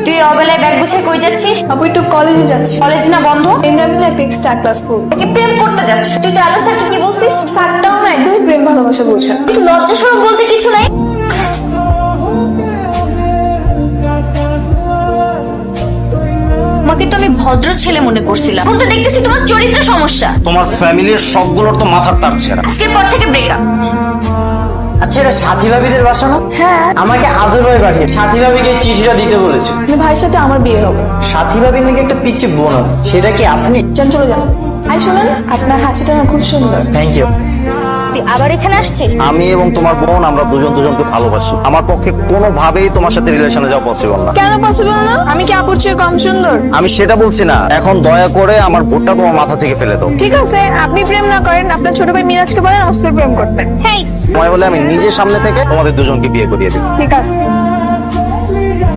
তুই অবেলায় ব্যাগ গুছিয়ে কই যাচ্ছিস? আপু একটু কলেজে যাচ্ছি। কলেজ না বন্ধ? ফ্রেন্ডরা মিলে একটা এক্সট্রা ক্লাস করবো। তোকে প্রেম করতে যাচ্ছ? তুই তো আলো স্যারকে কি বলছিস? স্যারটাও না একদমই প্রেম ভালোবাসা বোঝে। একটু লজ্জা শরম বলতে কিছু নাই? তোমাকে তো আমি ভদ্র ছেলে মনে করছিলাম, এখন তো দেখতেছি তোমার চরিত্র সমস্যা। তোমার ফ্যামিলির সবগুলোর তো মাথার তার ছেঁড়া। আজকের পর থেকে ব্রেকআপ। আচ্ছা, এটা সাথী ভাবিদের বাসা না? হ্যাঁ, আমাকে আদর ভাই পাঠিয়ে সাথী ভাবিকে চিঠিটা দিতে বলেছে। মানে ভাইয়ের সাথে আমার বিয়ে হবে। সাথী ভাবির নাকি একটা পিচ্ছে বোন আছে, সেটা কি আপনি? যান চলে যান। আই শোনেন, আপনার হাসিটা না খুব সুন্দর। Thank you. তুই আবার এখানে আসছিস? আমি এবং তোমার বোন আমরা দুজন দুজনকে ভালোবাসি। আমার পক্ষে কোনোভাবেই তোমার সাথে রিলেশনে যাওয়া পসিবল না। কেন পসিবল না? আমি কি আপুর চেয়ে কম সুন্দর? আমি সেটা বলছি না, এখন দয়া করে আমার ভোটটা তোমার মাথা থেকে ফেলে দাও। ঠিক আছে, আপনি প্রেম না করেন, আপনার ছোট ভাই মিরাজকে বলেন অস্কার প্রেম করতে। হেই, সময় হলে আমি নিজের সামনে থেকে তোমাদের দুজনকে বিয়ে করিয়ে দেব। ঠিক আছে।